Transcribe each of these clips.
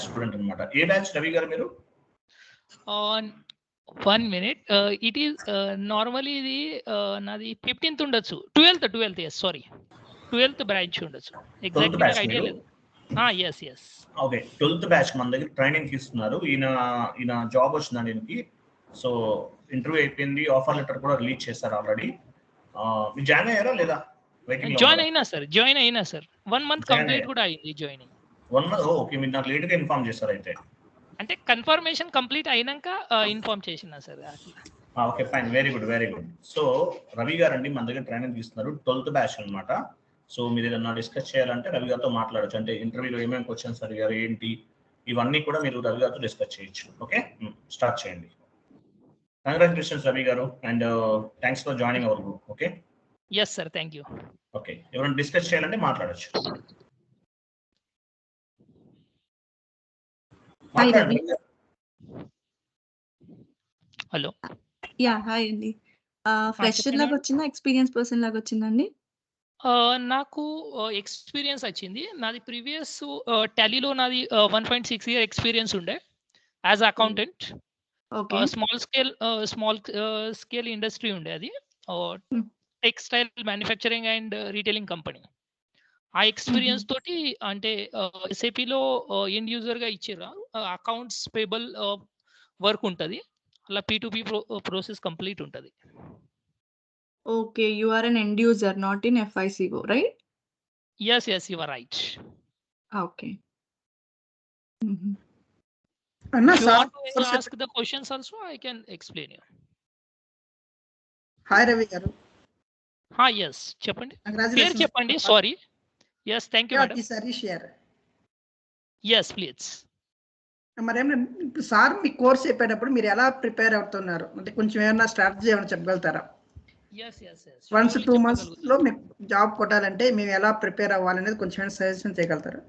Student అన్నమాట. ఏ batch Ravi గారు మీరు? 1 minute. It is normally ఇది నాది 15th ఉండొచ్చు. 12th yes sorry 12th branch ఉండొచ్చు. ఎగ్జాక్ట్లీ నాకు ఐడియా లేదు. yes ఓకే 12th బ్యాచ్ మన దగ్గర ట్రైనింగ్ తీసుకున్నారు. ఈయన జాబ్ వచ్చిందండి ఈయనకి. సో ఇంటర్వ్యూ అయిపోయింది, ఆఫర్ లెటర్ కూడా రిలీజ్ చేశారు ఆల్రెడీ. మీరు జాయిన్ అయ్యారా లేదా? జాయిన్ అయినా సార్ 1 month కంప్లీట్ కూడా అయింది జాయినింగ్. 1 month okay. మీరు నాకు లేట్ గా ఇన్ఫార్మ్ చేశారు అయితే. అంటే కన్ఫర్మేషన్ కంప్లీట్ అయినాక ఇన్ఫార్మ్ చేసినా sir. Okay fine, very good. So Ravi గారు అండి మన దగ్గర ట్రైనింగ్ తీసుకున్నారు, 12th బ్యాచ్ అన్నమాట. సో మీరు ఏదన్నా డిస్కస్ చేయాలంటే రవి గారితో మాట్లాడచ్చు. అంటే ఇంటర్వ్యూలో ఏమేమి క్వశ్చన్స్ అడిగారు ఏంటి ఇవన్నీ కూడా మీరు రవి గారితో డిస్కస్ చేయొచ్చు. ఓకే స్టార్ట్ చేయండి. Congratulations Ravi garu and thanks for joining our group. Okay yes sir thank you. Okay ఎవరైనా డిస్కస్ చేయాలంటే మాట్లాడచ్చు. హలో యా హాయ్ అండి. ఫ్రెషర్ లాగా వచ్చిందా ఎక్స్పీరియన్స్ పర్సన్ లాగా వచ్చిందండి? నాకు ఎక్స్పీరియన్స్ వచ్చింది. నాది ప్రీవియస్ టాలీలో నాది 1.6 year ఎక్స్పీరియన్స్ ఉండే as accountant. Small scale industry ఉండే అది, textile manufacturing and retailing company. ఆ ఎక్స్పీరియన్స్ తోటి అంటే ఎస్ఏపిలో ఎండ్ యూజర్ గా ఇచ్చారు. అకౌంట్స్ పేబుల్ వర్క్ ఉంటుంది, అలా P2P ప్రాసెస్ కంప్లీట్ ఉంటుంది. Okay you are an end user not in FICO right? yes you are right. Okay. Anna if you want to ask the questions also I can explain you. Hi Ravi garu. Yes చెప్పండి. పేరు చెప్పండి. Sorry. yes thank you madam. Harish here. yes please. మరేం sir మీ course చెప్పేటప్పుడు మీరు ఎలా prepare అవుతున్నారు అంటే కొంచెం ఏమైనా స్ట్రాటజీ ఏమైనా చెప్పగలుగుతారా? yes 1-2 months లో మీకు జాబ్ కొట్టాలంటే మేము ఎలా ప్రిపేర్ అవ్వాలనేది కొంచెం సజెషన్ చేయగలుగుతారా?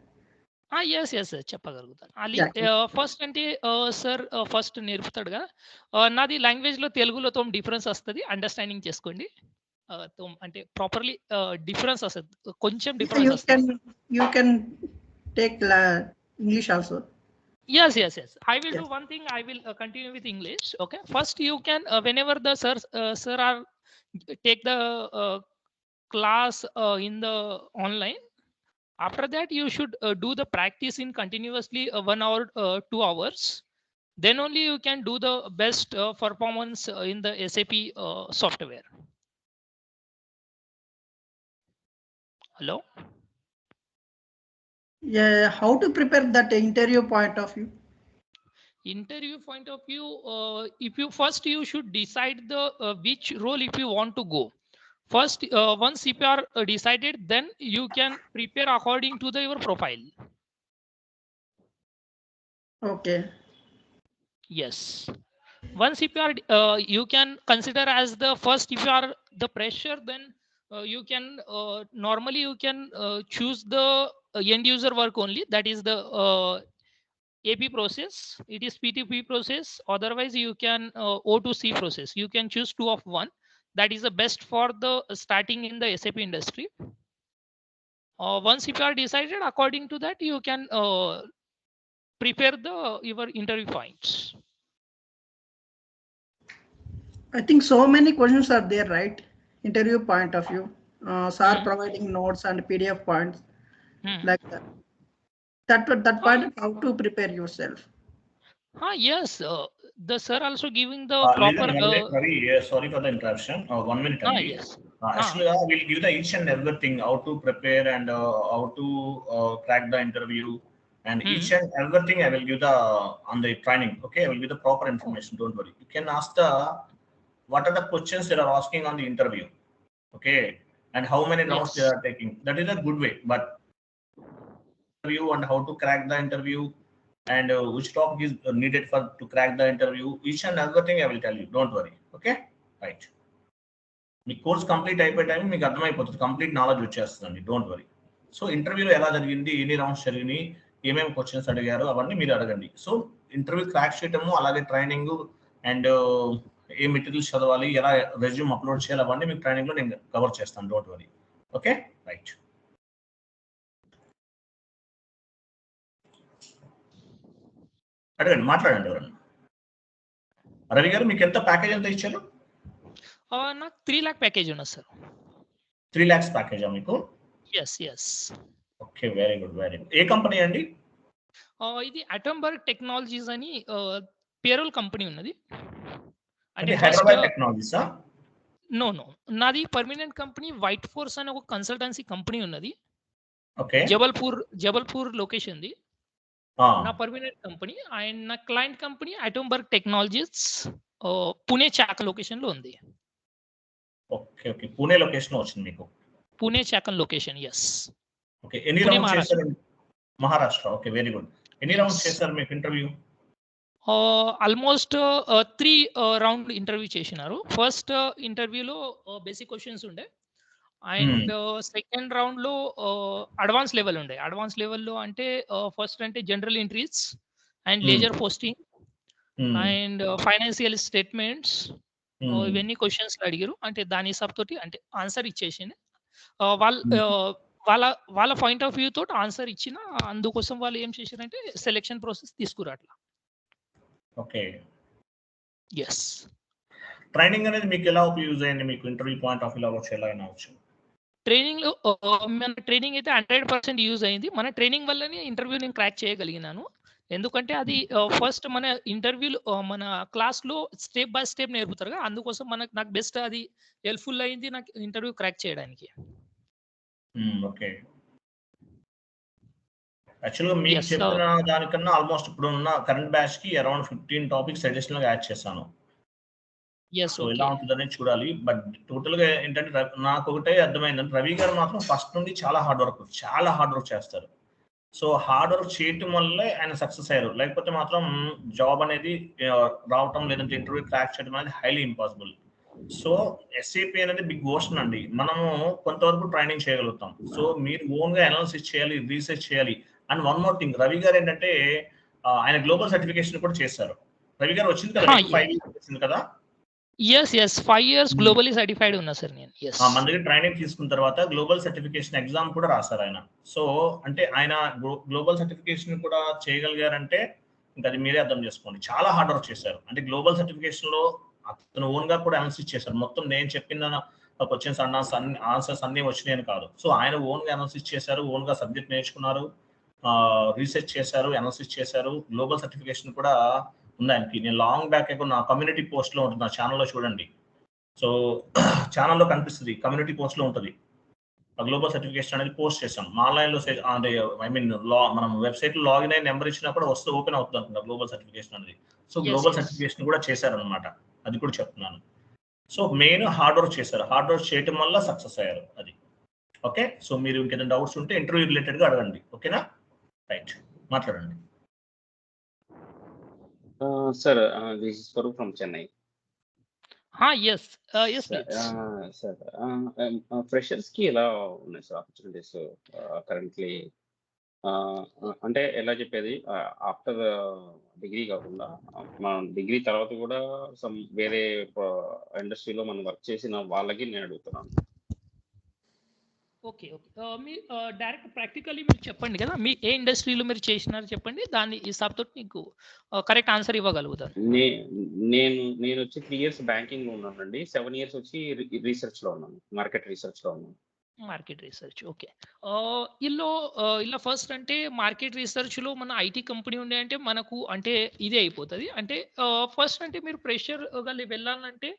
yes చెప్పగలుగుతాను. ఫస్ట్ అంటే సార్ ఫస్ట్ నేర్పుతాడుగా. నాది లాంగ్వేజ్ లో తెలుగులో డిఫరెన్స్ వస్తుంది, అండర్స్టాండింగ్ చేసుకోండి. అంటే ప్రాపర్లీ డిఫరెన్స్ వస్తుంది, కొంచెం డిఫరెన్స్ వస్తుంది. You can take English also. yes I will do one thing, I will continue with English. Okay, first you can whenever the sir are take the class in the online, after that you should do the practice in continuously 1 hour 2 hours, then only you can do the best performance in the SAP software. Hello. Yeah, how to prepare that interview point of view? Interview point of view, if you first you should decide the which role if you want to go. First once if you are decided, then you can prepare according to your profile. Okay. Yes, once if you are you can consider as the first, if you are the fresher, then you can normally you can choose the end user work only, that is the AP process. It is P2P process, otherwise you can O2C process. You can choose 2 of 1. That is the best for the starting in the SAP industry. Once if you are decided, according to that you can prepare your interview points. I think so many questions are there, right? Interview point of view. Sir providing notes and PDF points like that. That part, how to prepare yourself? Yes, the sir also giving the proper. Ravi, sorry for the interruption. 1 minute only. Yes. Actually, we'll give the each and everything, how to prepare and how to crack the interview, and each and everything I will give the on the training. Okay, I will give the proper information. Don't worry. You can ask what are the questions they are asking on the interview. Okay, and how many rounds they are taking. That is a good way, but interview and how to crack the interview and which topic is needed to crack the interview, each and everything I will tell you. Don't worry. Okay, right. Me course complete అయిపోయే time మీకు అర్థమైపోతుంది, complete knowledge వచ్చేస్తుందండి. Don't worry. So ఇంటర్వ్యూలో ఎలా జరిగింది, ఎన్ని rounds జరిగినాయి, ఏమేమి క్వశ్చన్స్ అడిగారు అవన్నీ మీరు అడగండి. సో ఇంటర్వ్యూ క్రాక్ చేయటము, అలాగే ట్రైనింగ్ అండ్ ఏ మెటీరియల్స్ చదవాలి, ఎలా రెజ్యూమ్ అప్లోడ్ చేయాలి, అవన్నీ మీకు ట్రైనింగ్లో నేను కవర్ చేస్తాను. Don't worry. Okay right. అడగండి, మాట్లాడండి ఎవరన్నా. రవి గారు మీకు ఎంత ప్యాకేజ్ ఎంత ఇచ్చారు? నాకు 3 lakh ప్యాకేజ్ ఉన్నది సార్. 3 lakhs ప్యాకేజా మీకు? Yes. Okay, very good, very good. ఏ కంపెనీ అండి? ఇది అటంబర్గ్ టెక్నాలజీస్ అని పేరోల్ కంపెనీ ఉన్నది. అంటే హైదరాబాద్ టెక్నాలజీసా? నో నాది పర్మనెంట్ కంపెనీ వైట్ ఫోర్స్ అనే ఒక కన్సల్టెన్సీ కంపెనీ ఉన్నది. ఓకే, జబల్పూర్ లొకేషన్ది నా పర్మనెంట్ కంపెనీ. అండ్ నా client company Atomberg technologies Pune Chakan location లో ఉంది. ఓకే, పూణే లొకేషన్ వచ్చింది మీకు? Pune Chakan location, yes. Okay, ఎన్ని రౌండ్స్ చేశారు? మహారాష్ట్ర. Okay, very good. ఎన్ని రౌండ్స్ చేశారు మీకు ఇంటర్వ్యూ? ఆల్మోస్ట్ 3 రౌండ్ ఇంటర్వ్యూ చేసినారు. ఫస్ట్ ఇంటర్వ్యూలో బేసిక్ క్వశ్చన్స్ ఉండే, అండ్ సెకండ్ రౌండ్ లో అడ్వాన్స్ లెవెల్ ఉండే. అడ్వాన్స్ లెవెల్లో అంటే ఫస్ట్ అంటే general entries and ledger posting and financial statements, ఇవన్నీ క్వశ్చన్స్ అడిగారు. అంటే దాని హిసాబ్ తోటి అంటే ఆన్సర్ ఇచ్చేసింది. వాళ్ళ పాయింట్ ఆఫ్ వ్యూ తోటి ఆన్సర్ ఇచ్చిన, అందుకోసం వాళ్ళు ఏం చేశారంటే సెలెక్షన్ ప్రాసెస్ తీసుకురా అట్లా. Okay, yes. ట్రైనింగ్ అనేది మీకు ఎలా యూజ్ అయింది? మీకు ఇంటర్వ్యూ పాయింట్ ఆఫ్ వ్యూ అవ్వచ్చు, ఎలా అయినా అవ్వచ్చు. ట్రైనింగ్ లో మన ట్రైనింగ్ అయితే 100% యూజ్ అయింది. మన ట్రైనింగ్ వల్లనే ఇంటర్వ్యూ నేను క్రాక్ చేయగలిగినాను. ఎందుకంటే అది ఫస్ట్ మన ఇంటర్వ్యూలో మన క్లాస్లో స్టెప్ బై స్టెప్ నేర్పుతారు కదా, అందుకోసం నాకు బెస్ట్ అది హెల్ప్ఫుల్ అయింది నాకు ఇంటర్వ్యూ క్రాక్ చేయడానికి. ఓకే, యాక్చువల్గా మీకు చెప్పిన దానికన్నా ఆల్మోస్ట్ ఇప్పుడు ఉన్న కరెంట్ బ్యాచ్ కి అరౌండ్ 15 టాపిక్స్ అడిషనల్ గా యాడ్ చేశాను. సో ఎలా ఉంటుందని చూడాలి. బట్ టోటల్ గా ఏంటంటే నాకు ఒకటే అర్థమైందంటే రవి గారు మాత్రం ఫస్ట్ నుండి చాలా హార్డ్ వర్క్ చేస్తారు. సో హార్డ్ వర్క్ చేయటం వల్లే ఆయన సక్సెస్ అయ్యారు. లేకపోతే మాత్రం జాబ్ అనేది రావటం, లేదంటే ఇంటర్వ్యూ క్రాక్ చేయడం అనేది హైలీ ఇంపాసిబుల్. సో ఎస్ఏపి అనేది బిగ్ ఓషన్ అండి. మనము కొంతవరకు ట్రైనింగ్ చేయగలుగుతాం. సో మీరు ఓన్ గా అనాలిసిస్ చేయాలి, రీసెర్చ్ చేయాలి. And one more thing, Ravi గారు ఏంటంటే ఆయన గ్లోబల్ సర్టిఫికేషన్ కూడా చేశారు. రవి గారు వచ్చింది కదా, 5 years వచ్చింది కదా? yes 5 years గ్లోబలీ సర్టిఫైడ్ ఉన్నా సార్ నేను. మన దగ్గర ట్రైనింగ్ తీసుకున్న తర్వాత గ్లోబల్ సర్టిఫికేషన్ ఎగ్జామ్ కూడా రాశారు ఆయన. సో అంటే ఆయన గ్లోబల్ సర్టిఫికేషన్ కూడా చేయగలిగారంటే ఇంకా అది మీరే అర్థం చేసుకోండి. చాలా హార్డ్ వర్క్ చేశారు. అంటే గ్లోబల్ సర్టిఫికేషన్ లో అతను ఓన్ గా కూడా అనాలిసిస్ చేశారు. మొత్తం నేను చెప్పిన క్వశ్చన్స్ ఆన్సర్స్ అన్ని వచ్చినాయని కాదు. సో ఆయన ఓన్ గా అనాలిసిస్ చేశారు, ఓన్ గా సబ్జెక్ట్ నేర్చుకున్నారు, రీసెర్చ్ చేశారు, అనాలిసిస్ చేశారు. గ్లోబల్ సర్టిఫికేషన్ కూడా ఉంది ఆయనకి. నేను లాంగ్ బ్యాక్ నా కమ్యూనిటీ పోస్ట్ లో ఉంటుంది, నా ఛానల్లో చూడండి. సో ఛానల్లో కనిపిస్తుంది, కమ్యూనిటీ పోస్ట్ లో ఉంటుంది. గ్లోబల్ సర్టిఫికేషన్ అనేది పోస్ట్ చేసాం. ఆన్లైన్ లో అంటే మనం వెబ్సైట్ లో లాగిన్ అయ్యి నెంబర్ ఇచ్చినా కూడా వస్తే ఓపెన్ అవుతుంది అనుకుంటా గ్లోబల్ సర్టిఫికేషన్ అనేది. సో గ్లోబల్ సర్టిఫికేషన్ కూడా చేశారనమాట, అది కూడా చెప్తున్నాను. సో మెయిన్ హార్డ్ వర్క్ చేశారు. హార్డ్ వర్క్ చేయడం వల్ల సక్సెస్ అయ్యారు. అది ఓకే. సో మీరు ఇంకేదైనా డౌట్స్ ఉంటే ఇంటర్వ్యూ రిలేటెడ్ గా అడగండి. ఓకేనా? రైట్, మాట్లాడండి. Sir, this is Swaroop from Chennai. yes sir, freshers కి ఎలా ఉన్నాయి సార్ ఆపర్చునిటీస్ కరెంట్లీ? అంటే ఎలా చెప్పేది, ఆఫ్టర్ డిగ్రీ కాకుండా మనం డిగ్రీ తర్వాత కూడా వేరే ఇండస్ట్రీలో మనం వర్క్ చేసిన వాళ్ళకి నేను అడుగుతున్నాను. ఓకే మీ డైరెక్ట్ ప్రాక్టికల్లీ మీరు చెప్పండి కదా, మీ ఏ ఇండస్ట్రీలో మీరు చేసినారు చెప్పండి, దాని హిసాబ్తో మీకు కరెక్ట్ ఆన్సర్ ఇవ్వగలుగుతాను. నేను వచ్చి 3 years బ్యాంకింగ్ లో ఉన్నానండి. 7 years వచ్చి రీసెర్చ్ లో ఉన్నాను, మార్కెట్ రీసెర్చ్ లో ఉన్నాను. Market research, okay. ఇలా ఫస్ట్ అంటే మార్కెట్ రీసెర్చ్ లో మన ఐటీ కంపెనీ ఉండే అంటే మనకు అంటే ఇదే అయిపోతుంది. అంటే ఫస్ట్ అంటే మీరు ప్రెషర్ వెళ్ళాలంటే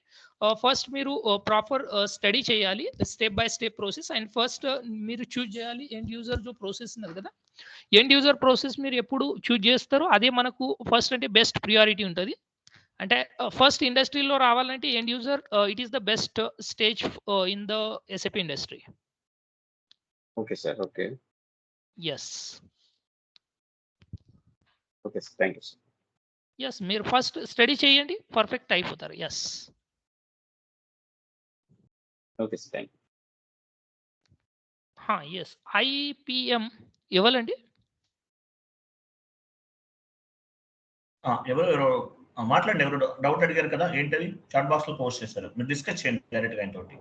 ఫస్ట్ మీరు ప్రాపర్ స్టడీ చేయాలి, step by step process. And first మీరు చూజ్ చేయాలి ఎండ్ యూజర్ जो ప్రాసెస్ ఉన్నది కదా, ఎండ్ యూజర్ ప్రాసెస్ మీరు ఎప్పుడు చూజ్ చేస్తారో అదే మనకు ఫస్ట్ అంటే బెస్ట్ ప్రియారిటీ ఉంటుంది. అంటే ఫస్ట్ ఇండస్ట్రీలో రావాలంటే end user it is the best stage in the SAP industry. Okay sir, okay. yes okay sir, thank you sir. yes మీరు ఫస్ట్ స్టడీ చేయండి, పర్ఫెక్ట్ అయిపోతారు. yes okay sir, thank you. yes IPM ఇవ్వాలండి. ఎవరు మాట్లాడండి, ఎవరు doubt అడిగారు కదా, ఏంటది చాట్ బాక్స్ లో పోస్ట్ చేశారు, మీరు డిస్కస్ చేయండి డైరెక్ట్ గా. ఇంకోటి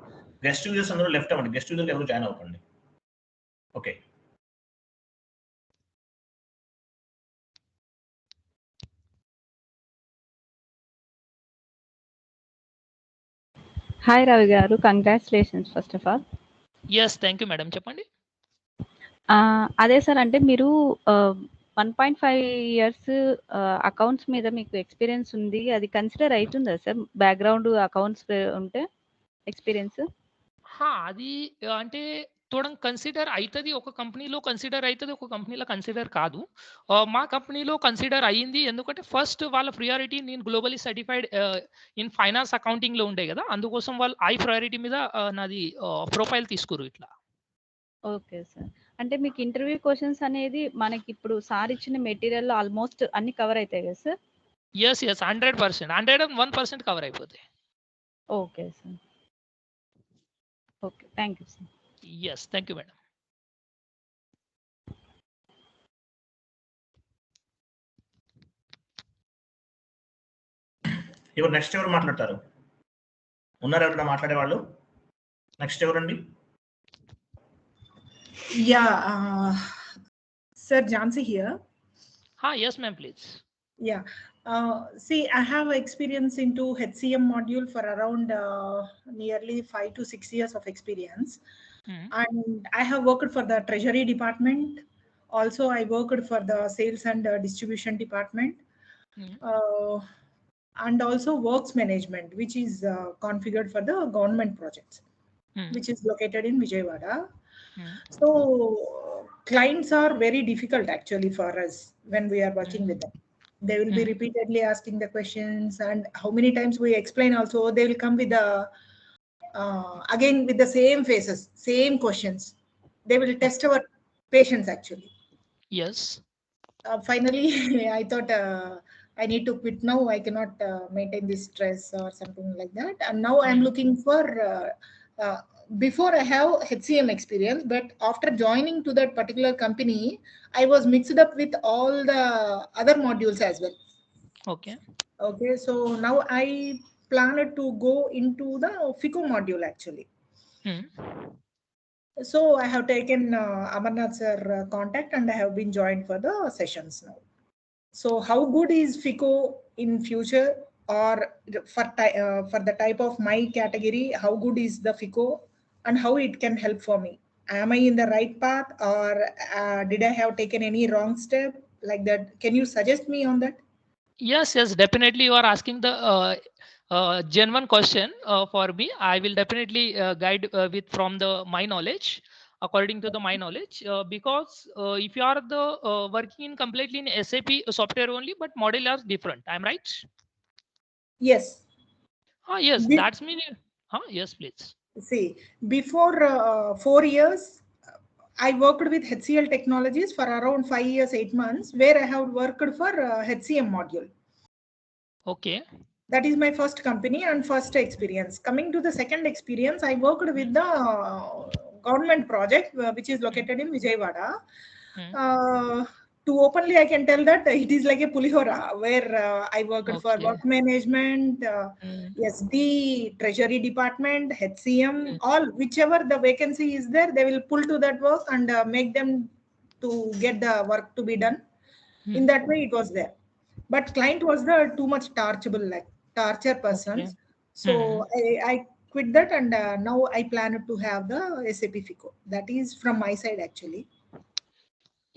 గెస్ట్ యూజర్స్ అందరూ లెఫ్ట్ అవ్వండి, గెస్ట్ యూజర్ ఎవరు జాయిన్ అవ్వకండి. Okay, hi Ravi garu, congratulations first of all. Yes, thank you madam, చెప్పండి. అదే సార్, అంటే మీరు 1.5 ఇయర్స్ అకౌంట్స్ మీద మీకు ఎక్స్పీరియన్స్ ఉంది, అది కన్సిడర్ అవుతుందా సార్? బ్యాక్గ్రౌండ్ అకౌంట్స్ ఉంటే ఎక్స్పీరియన్స్ అది అంటే చూడండి, కన్సిడర్ అవుతుంది, ఒక కంపెనీలో కన్సిడర్ అవుతుంది, ఒక కంపెనీలో కన్సిడర్ కాదు. మా కంపెనీలో కన్సిడర్ అయ్యింది, ఎందుకంటే ఫస్ట్ వాళ్ళ ప్రియారిటీ నేను గ్లోబలీ సర్టిఫైడ్ ఇన్ ఫైనాన్స్ అకౌంటింగ్లో ఉండే కదా, అందుకోసం వాళ్ళు ఐ ప్రయారిటీ మీద నాది ప్రొఫైల్ తీసుకురు ఇట్లా. Okay sir. అంటే మీకు ఇంటర్వ్యూ క్వశ్చన్స్ అనేది మనకి ఇప్పుడు సార్ ఇచ్చిన మెటీరియల్ ఆల్మోస్ట్ అన్ని కవర్ అవుతాయి కదా సార్? ఎస్ 100%, 101% కవర్ అయిపోతాయి. Okay sir. Okay, thank you sir. Yes, thank you madam. ఎవరు నెక్స్ట్ ఎవరు మాట్లాడతారు? ఉన్నారు ఎవరైనా మాట్లాడే వాళ్ళు? నెక్స్ట్ ఎవరండి? Yeah, Sir Jansi here. Yes ma'am, please. Yeah, see, I have experience into HCM module for around nearly 5 to 6 years of experience. And I have worked for the treasury department. Also, I worked for the sales and distribution department. And also works management, which is configured for the government projects, which is located in Vijayawada. So clients are very difficult actually for us when we are working with them. They will be repeatedly asking the questions, and how many times we explain also, they will come with the again with the same faces, same questions. They will test our patience actually. Yes. Finally, I thought I need to quit now. I cannot maintain this stress or something like that. And now I'm looking for, before I have HCM experience, but after joining to that particular company, I was mixed up with all the other modules as well. Okay. Okay, so now I planned to go into the FICO module actually. So I have taken Amarnath sir contact, and I have been joined for the sessions now. So how good is FICO in future, or for the type of my category, how good is the FICO and how it can help for me? Am I in the right path, or did I have taken any wrong step like that? Can you suggest me on that? Yes, definitely. You are asking the genuine question for me. I will definitely guide with from my knowledge, according to my knowledge, because if you are working in completely in SAP software only, but model are different. I'm right? Yes. Yes, that's me. Yes, please. See, before 4 years, I worked with HCL Technologies for around 5 years, 8 months, where I have worked for HCM module. Okay. That is my first company and first experience. Coming to the second experience, I worked with the government project, which is located in Vijayawada. To openly, I can tell that it is like a pulihora, where I worked for work management, SD, treasury department, HCM, all, whichever the vacancy is there, they will pull to that work and make them to get the work to be done. In that way, it was there. But client was the too much torture person. So I quit that, and now I plan to have the SAP FICO. That is from my side actually.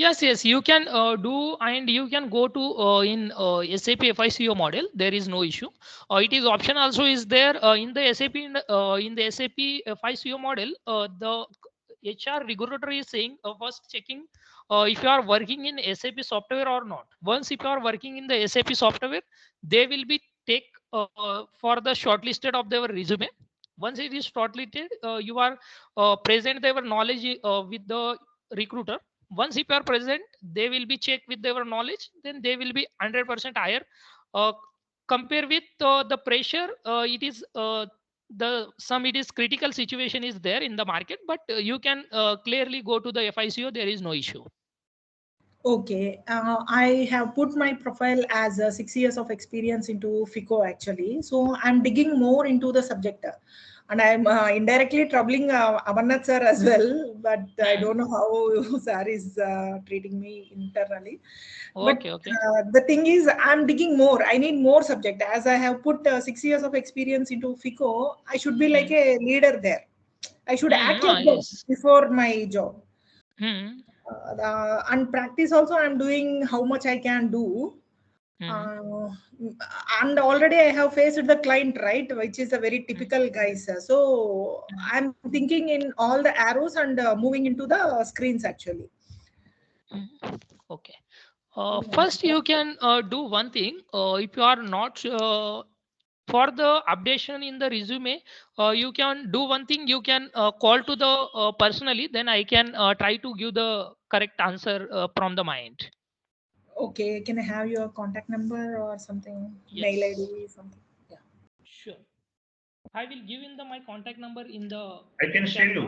Yes, you can do, and you can go to in SAP FICO model. There is no issue. It is option also is there in the SAP in the SAP FICO model. The HR regulator is saying first checking if you are working in SAP software or not. Once if you are working in the SAP software, they will be take for the shortlisted of their resume. Once it is shortlisted, you are present their knowledge with the recruiter. Once if you are present, they will be checked with their knowledge, then they will be 100% higher. Compare with the pressure, it is it is critical situation is there in the market, but you can clearly go to the FICO. There is no issue. Okay, I have put my profile as 6 years of experience into FICO actually. So I'm digging more into the subject. and I'm indirectly troubling Amarnath sir as well, but I don't know how sir is treating me internally. Okay, But the thing is, I'm digging more. I need more subject. As I have put 6 years of experience into FICO, I should be like a leader there. I should act like that before my job. And practice also, I'm doing how much I can do. And already I have faced the client, right, which is a very typical guys. So I'm thinking in all the arrows and moving into the screens actually. Okay. First, you can do one thing. If you are not for the updation in the resume, you can do one thing. You can call to the personally. Then I can try to give the correct answer from the mind. Okay, can I have your contact number or something? Yes. Mail ID, something. Yeah. Sure. I will give in my contact number in the. I can share you.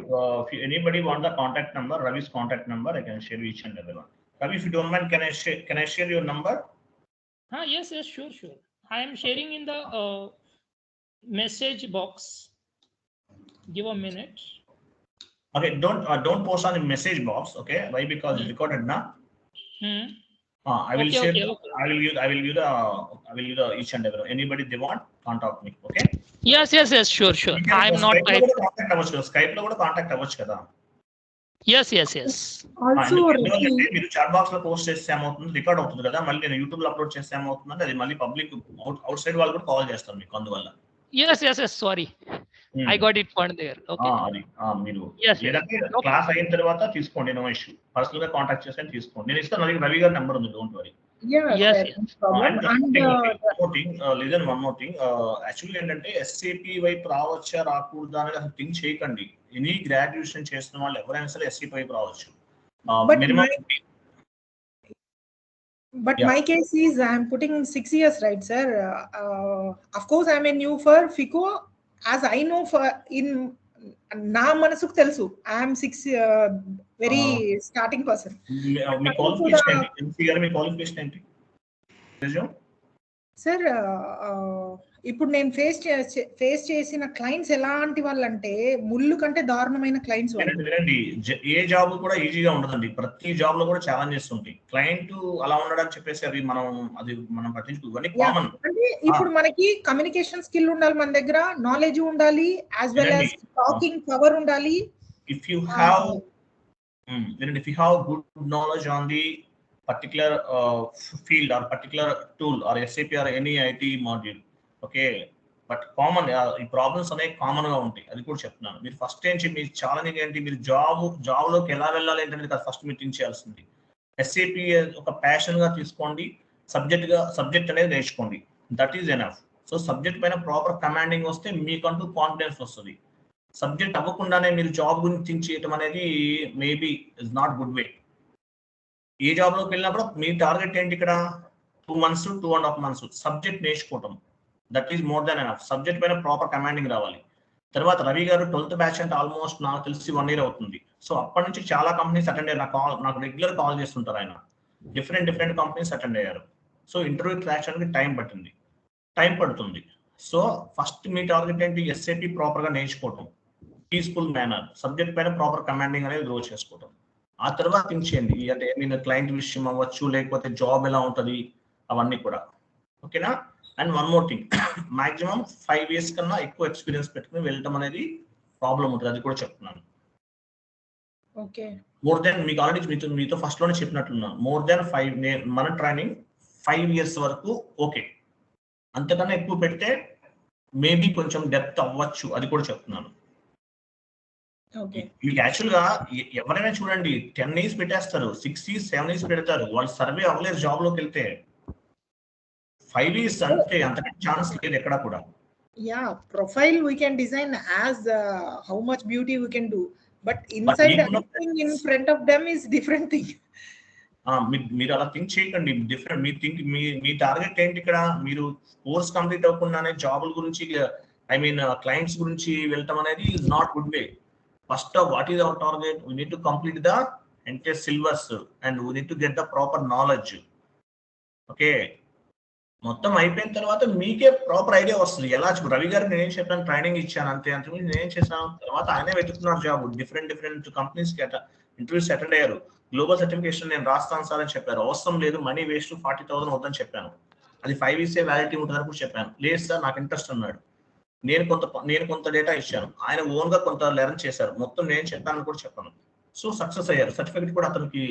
If anybody want the contact number, Ravi's contact number, I can share each and every one. Ravi, if you don't mind, can I share your number? Yes, sure. I am sharing in the message box. Give a minute. Okay, don't post on the message box. Okay, why? Because it's recorded now. I will share. Okay. I will give the each and every. Anybody they want, contact me. Okay. Yes. Sure. I am not. Skype lo kuda contact avachchu kada. Yes. Also, మీరు chat box లో post చేస్తే ఏమవుతుంది, record అవుతుంది కదా, మళ్ళీ నేను YouTube లో upload చేస్తే ఏమవుతుందంటే అది మళ్ళీ పబ్లిక్ అవుట్ సైడ్ వాళ్ళు కూడా కాల్ చేస్తారు మీకు అందువల్ల. Yes. Sorry. I got it point there. Okay. అది మీరు లేదంటే క్లాస్ అయిన తర్వాత తీసుకోండి, నో ఇష్యూ. పర్సనల్ గా కాంటాక్ట్ చేస్తే తీసుకోండి. నేను ఇస్తాను, రవి గారి నెంబర్ ఉంది, don't worry. Yes. Listen one more thing. Actually ఏంటంటే SAP వైపు రావచ్చా రాకూడదా అనేది అసలు థింక్ చేయకండి. ఎనీ గ్రాడ్యుయేషన్ చేస్తున్న వాళ్ళు ఎవరైనా సరే SAP వైపు రావచ్చు. But my case is I'm putting 6 years, right, sir? Of course, I'm a new for FICO. As I know, for in na manasuku telusu, I am 6 very starting person. Me qualification ఏంటి? MCR మీ qualification ఏంటి? Sir ఇప్పుడు నేను face చేసిన clients ఎలాంటి వాళ్ళు అంటే ముళ్ళు కంటే దారుణమైన క్లయింట్స్. వినండి, ఏ జాబ్ కూడా ఈజీగా ఉండదండి. ప్రతి జాబ్ లో కూడా ఛాలెంజెస్ ఉంటాయి. క్లయింట్ అలా ఉండడానికి చెప్పేసి అది మనం పట్టించుకోవాలి. కామన్. అంటే ఇప్పుడు మనకి కమ్యూనికేషన్ స్కిల్ ఉండాలి, మన దగ్గర నాలెడ్జ్ ఉండాలి, as well as talking power ఉండాలి. If you have good knowledge on the particular field or particular tool or SAP or any IT module, okay, but common ఈ ప్రాబ్లమ్స్ అనేవి కామన్ గా ఉంటాయి, అది కూడా చెప్తున్నాను. మీరు ఫస్ట్ ఏంటి, మీ ఛాలెంజింగ్ ఏంటి, మీరు జాబ్ లోకి ఎలా వెళ్ళాలి ఏంటనేది ఫస్ట్ మీరు థింక్ చేయాల్సింది. SAP ఒక ప్యాషన్ గా తీసుకోండి, సబ్జెక్ట్ అనేది నేర్చుకోండి, that is enough. So subject పైన ప్రాపర్ కమాండింగ్ వస్తే మీకంటూ కాన్ఫిడెన్స్ వస్తుంది. సబ్జెక్ట్ అవ్వకుండానే మీరు జాబ్ గురించి థింక్ చేయటం అనేది maybe is not good way. A job లోకి వెళ్ళినప్పుడు మీ టార్గెట్ ఏంటి, ఇక్కడ 2 months 2.5 months సబ్జెక్ట్ నేర్చుకోవటం, that is more than enough. Subject పైన ప్రాపర్ కమాండింగ్ రావాలి. తర్వాత రవి గారు 12th బ్యాచ్ అంటే ఆల్మోస్ట్ నాకు తెలిసి 1 year అవుతుంది. సో అప్పటి నుంచి చాలా కంపెనీస్ అటెండ్ అయ్యారు. నాకు రెగ్యులర్ కాల్ చేస్తుంటారు ఆయన. డిఫరెంట్ కంపెనీస్ అటెండ్ అయ్యారు. సో ఇంటర్వ్యూ క్రాక్ చేయడానికి టైం పడుతుంది. సో ఫస్ట్ మీ టార్గెట్ ఏంటి, SAP ప్రాపర్ గా నేర్చుకోవటం, పీస్ఫుల్ మేనర్, సబ్జెక్ట్ పైన ప్రాపర్ కమాండింగ్ అనేది గ్రో చేసుకోవటం. ఆ తర్వాత థింక్ చేయండి, అంటే నేను క్లయింట్ విషయం అవ్వచ్చు, లేకపోతే జాబ్ ఎలా ఉంటుంది, అవన్నీ కూడా. ఓకేనా? And one more thing, maximum 5 years కన్నా ఎక్కువ ఎక్స్పీరియన్స్ పెట్టుకుని వెళ్ళటం అనేది ప్రాబ్లం ఉంటుంది, అది కూడా చెప్తున్నాను. ఓకే, మోర్ దెన్ మీకు ఆల్రెడీ మీతో ఫస్ట్ లోనే చెప్పినట్లున్నాను, మోర్ దెన్ 5 మన ట్రైనింగ్ 5 years వరకు ఓకే. అంతకన్నా ఎక్కువ పెడితే మేబీ కొంచెం డెప్త్ అవ్వచ్చు, అది కూడా చెప్తున్నాను. మీకు యాక్చువల్ గా ఎవరైనా చూడండి 10 years పెట్టేస్తారు, 6 years 7 years పెడతారు, వాళ్ళు సర్వే అవ్వలేరు జాబ్ లోకి వెళ్తే. 5 years అంటే అంతకంటే ఛాన్స్ లేదు ఎక్కడ కూడా. Profile we can design as how much beauty we can do, but inside everything in front of them is different thing. మీరు అలా థింక్ చేయకండి. డిఫరెంట్ మీ టార్గెట్ ఏంటి ఇక్కడ, మీరు కోర్స్ కంప్లీట్ అవ్వకుండానే జాబుల గురించి క్లయింట్స్ గురించి వెళ్ళటం అనేది is not good way. First of what is our target? We need to complete the entire syllabus and we need to get the proper knowledge. Okay. మొత్తం అయిపోయిన తర్వాత మీకే ప్రాపర్ ఐడియా వస్తుంది. ఎలా రవి గారికి నేనేం చెప్పాను, ట్రైనింగ్ ఇచ్చాను అంతే. అంతకుమించి నేనేం చేశాను, తర్వాత ఆయనే వెతుకున్నారు జాబ్. డిఫరెంట్ కంపెనీస్ కి ఇంటర్వ్యూస్ అటెండ్ అయ్యారు. గ్లోబల్ సర్టిఫికేషన్ నేను రాస్తాను సార్ అని చెప్పారు. అవసరం లేదు, మనీ వేస్ట్, 40,000 వద్దని చెప్పాను. అది 5 years వ్యాలిడిటీ ఉంటుందని కూడా చెప్పాను. లేదు సార్ నాకు ఇంట్రెస్ట్ అన్నాడు. నేను కొంత డేటా ఇచ్చాను, ఆయన ఓన్ గా కొంత లెర్న్ చేశారు. మొత్తం నేను చెప్పాను కూడా చెప్పాను. సో సక్సెస్ అయ్యారు. సర్టిఫికేట్ కూడా అతనికి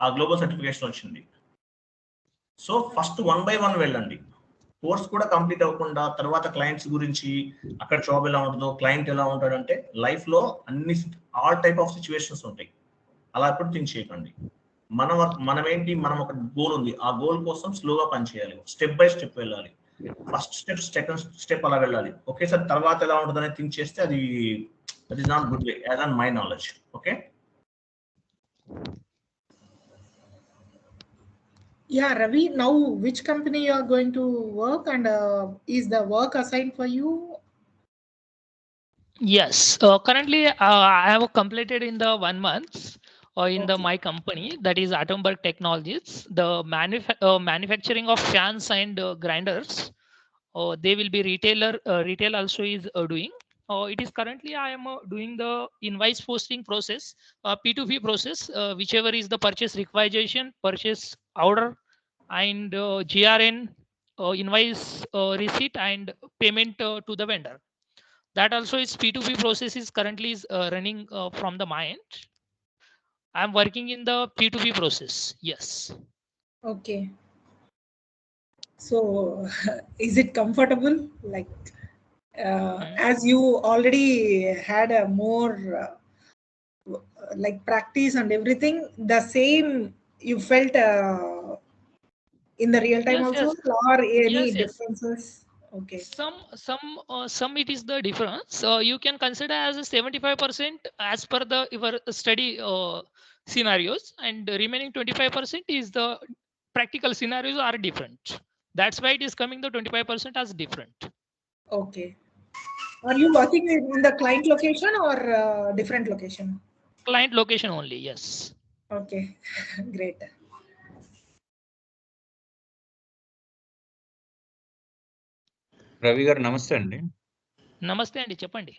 ఆ గ్లోబల్ సర్టిఫికేషన్ వచ్చింది. సో ఫస్ట్ 1 by 1 వెళ్ళండి. కోర్స్ కూడా కంప్లీట్ అవ్వకుండా తర్వాత క్లయింట్స్ గురించి, అక్కడ జాబ్ ఎలా ఉంటుందో, క్లయింట్ ఎలా ఉంటాడంటే, లైఫ్ లో అన్ని ఆల్ టైప్ ఆఫ్ సిచ్యువేషన్స్ ఉంటాయి. అలా ఎప్పుడు థింక్ చేయకండి. మనం ఏంటి, మనం ఒక గోల్ ఉంది, ఆ గోల్ కోసం స్లోగా పనిచేయాలి, స్టెప్ బై స్టెప్ వెళ్ళాలి. ఫస్ట్ స్టెప్, సెకండ్ స్టెప్ అలా వెళ్ళాలి. ఓకే సార్ తర్వాత ఎలా ఉంటుంది అనేది థింక్ చేస్తే అది is not good way as on my knowledge. Okay. Yeah, Ravi, now which company you are going to work, and is the work assigned for you? Yes, currently I have completed in the 1 month in the my company, that is Atomberg Technologies. The manufacturing of fans and grinders, they will be retail also is doing. It is currently I am doing the invoice posting process, P2P process, whichever is the purchase requisition, purchase order, and GRN, invoice receipt, and payment to the vendor. That also is P2P process is currently is running from the my end. I am working in the P2P process. Yes. Okay. So is it comfortable? Like as you already had a more like practice and everything, the same you felt in the real time Yes, also, yes. or any Yes, yes. differences? Okay. Some it is the difference. You can consider as a 75% as per the your study scenarios, and the remaining 25% is the practical scenarios are different. That's why it is coming the 25% as different. Okay. Are you working in the client location or different location? Client location only. Yes. Okay. Great. Ravi గారు నమస్తే అండి. నమస్తే అండి, చెప్పండి.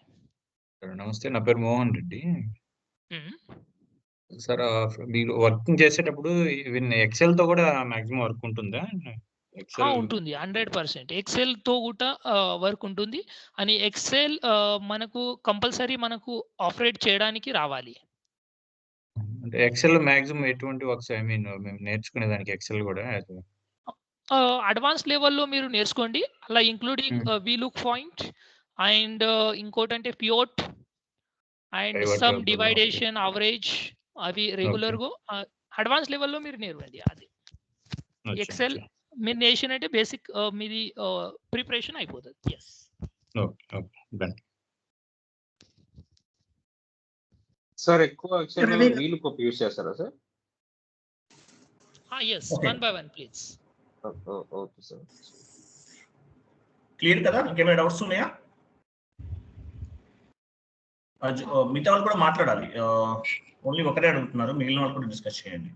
నమస్తే, నా పేరు Mohan Reddy. Sir మీరు వర్కింగ్ చేసేటప్పుడు ఎక్సెల్ తో కూడా మాక్సిమం వర్క్ ఉంటుందా? ఉంటుంది, 100% ఎక్సెల్ తో కూడా వర్క్ ఉంటుంది. అని ఎక్సెల్ మనకు కంపల్సరీ మనకు ఆపరేట్ చేయడానికి రావాలి. అంటే ఎక్సెల్ మాక్సిమం ఎటువంటి వర్క్స్, ఐ మీన్ మేము నేర్చుకునే దానికి ఎక్సెల్ కూడా అడ్వాన్స్ లెవెల్లో మీరు నేర్చుకోండి. అలా ఇంక్లూడింగ్ VLOOK పాయింట్ అండ్ ఇంకోటి అంటే పివోట్ అండ్ సమ్ డివైడేషన్, అవరేజ్, అవి రెగ్యులర్ గా అడ్వాన్స్ లెవెల్లో మీరు నేర్వండి. అది ఎక్సెల్ మీరు నేర్చుకుంటే బేసిక్ మీది ప్రిపరేషన్ అయిపోతుంది. ఎస్. సార్ ఎక్కువ ఎక్సెల్ VLOOKUP యూస్ చేస్తారా sir? Yes, 1 by 1 please. Okay sir. Clear కదా? ఇంకేమైనా డౌట్స్ ఉన్నాయా? మిగతా వాళ్ళు కూడా మాట్లాడాలి. ఓన్లీ ఒకరే అడుగుతున్నారు, మిగిలిన వాళ్ళు కూడా డిస్కస్ చేయండి.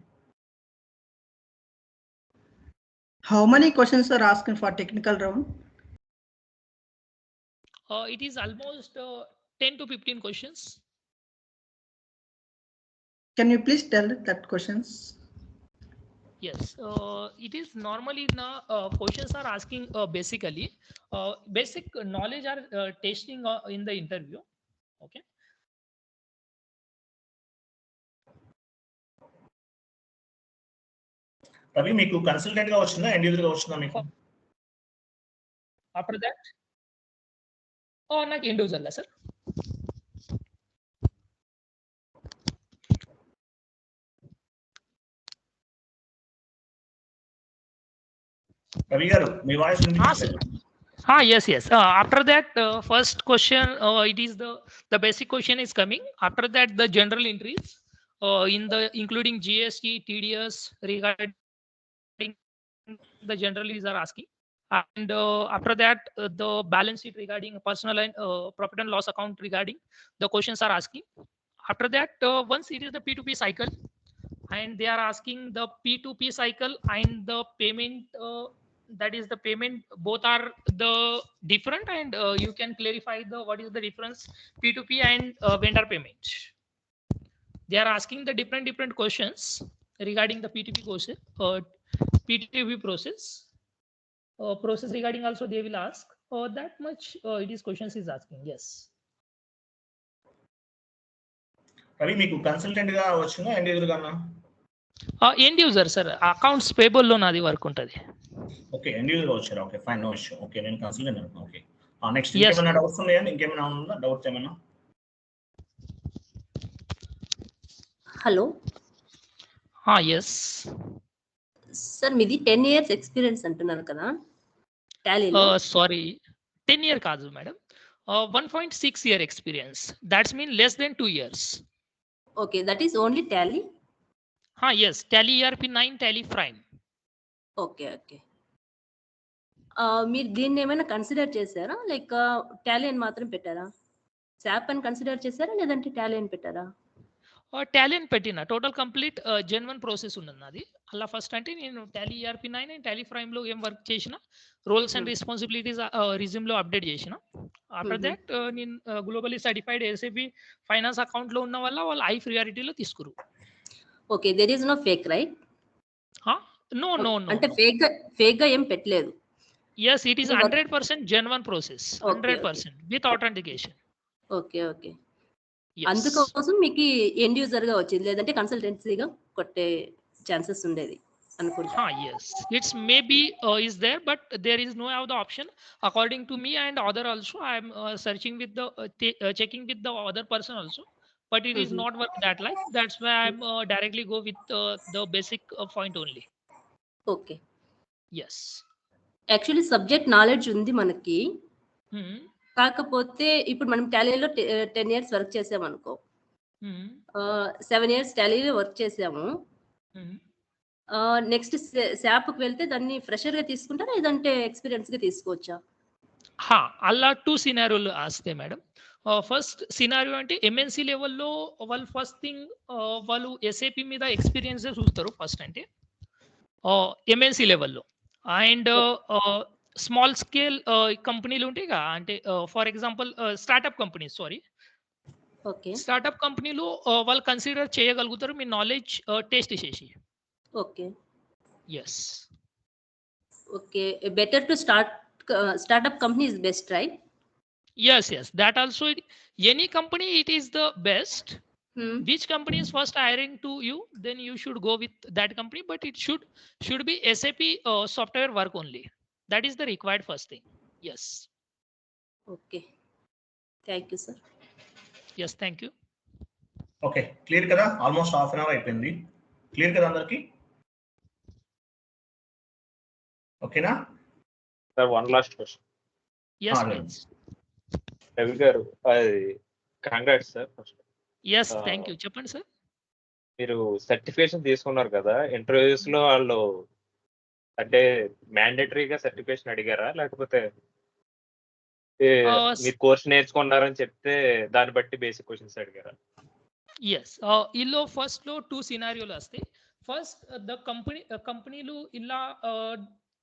How many questions are asking for technical round? It is almost 10 to 15 questions. Can you please tell that questions? Yes, it is normally questions are asking basically basic knowledge are testing in the interview. Okay. Ravi, మీకు consultant గా వచ్చిందా, individual గా వచ్చిందా మీకు? After that నాకు individual sir. Ravi గారు మీ voice yes. After that first question, it is the basic question is coming. After that the general entries in the including GST, TDS regarding the generalities are asking, and after that the balance sheet regarding personal and profit and loss account regarding the questions are asking. After that once it is the P2P cycle, and they are asking the P2P cycle and the payment that is the payment, both are the different, and you can clarify the what is the difference P2P and vendor payment. They are asking the different questions regarding the P2P process, P2P process regarding also they will ask that much. It is questions is asking. Yes. Ravi మీకు consultant గా వచ్చిందా end user గానా? End user sir, accounts payable లో నాది work ఉంటుంది. Okay, end user వచ్చారు. Okay fine, no issue. Okay, నేను consultant అనుకున్నా. ఓకే, నెక్స్ట్ ఇంకేమైనా డౌట్స్ ఉన్నాయా? ఇంకేమైనా ఉందా డౌట్స్ ఏమైనా? హలో. ఎస్ సార్, మీది 10 years ఎక్స్పీరియన్స్ అంటున్నారు కదా టాలీలో? సారీ, 10 year కాదు madam, 1.6 year experience. That's mean less than 2 years. Okay, that is only Tally? Yes, Tally ERP9, Tally Prime. Okay. మీరు దీన్ని ఏమైనా కన్సిడర్ చేశారా? లైక్ టాలీ అని మాత్రం పెట్టారా? SAP అని కన్సిడర్ చేశారా లేదంటే టాలీ అని పెట్టారా? టాలీ అని పెట్టిన టోటల్ కంప్లీట్ జెన్వన్ ప్రాసెస్ ఉన్నది నాది. అలా ఫస్ట్ అంటే నేను Tally ERP9 and Tally prime లో ఏం వర్క్ చేసిన, రోల్స్ అండ్ రెస్పాన్సిబిలిటీస్ రిజ్యూమ్ లో అప్డేట్ చేసిన. ఆఫ్టర్ దాట్ నేను globally certified SAP finance account లో ఉన్న వల్ల వాళ్ళు హై ప్రియారిటీలో తీసుకురు. Okay, there is no fake, right? No అంటే ఫేక్ గా ఏం పెట్టలేదు. yes, it is 100% genuine process. 100% with authentication. Okay. అందుకోసం మీకు ఎండ్ యూజర్ గా వచ్చింది, లేదంటే కన్సల్టెన్సీగా కొట్టే ఛాన్సెస్ ఉండేది అనుకుంటా. Yes, it's maybe is there, but there is no other option according to me and other also. I am searching with the checking with the other person also, but it is not work that like. That's why I am directly go with the basic point only. Okay. Yes. Actually subject knowledge ఉంది మనకి, కాకపోతే ఇప్పుడు మనం టాలీలో 10 years work చేసామనుకో, 7 years టాలీలో work చేసాము, next SAPకి వెళ్తే దాన్ని fresher గా తీసుకుంటారా లేదంటే ఎక్స్పీరియన్స్ గా తీసుకోవచ్చా? అలా 2 సినారియోలు వస్తే మేడం. ఫస్ట్ సినారియో అంటే MNC లెవెల్లో వాళ్ళు ఫస్ట్ థింగ్ వాళ్ళు SAP మీద ఎక్స్పీరియన్స్ చూస్తారు ఫస్ట్, అంటే MNC లెవెల్లో. అండ్ స్మాల్ స్కేల్ కంపెనీలు ఉంటాయి కదా, అంటే for example startup company, startup కంపెనీలు వాళ్ళు కన్సిడర్ చేయగలుగుతారు మీ నాలెడ్జ్ టెస్ట్ చేసి. Okay. Yes. Okay, better to startup company is best, right? yes, that also any company it is the best. Which company is first hiring to you, then you should go with that company, but it should be SAP software work only. That is the required first thing. Yes. Okay, thank you sir. Yes, thank you. Okay, clear kada? Almost half an hour అయిపోయింది. Clear kada andarki? Okay na? Sir, one last question. Yes, please. Ravi garu, congrats sir. Yes, thank you. చెప్పండి sir. మీరు certification తీసుకున్నారు కదా, interviews లో వాళ్ళు అంటే మ్యాండేటరీగా certification అడిగారా, లేకపోతే మీరు కోర్స్ నేర్చుకున్నారని చెప్తే దాన్ని బట్టి బేసిక్ క్వశ్చన్స్ అడిగారా? ఎస్, ఇలా ఫస్ట్ లో 2 సినారియోలు వస్తాయి. ఫస్ట్ ద కంపెనీలు ఇలా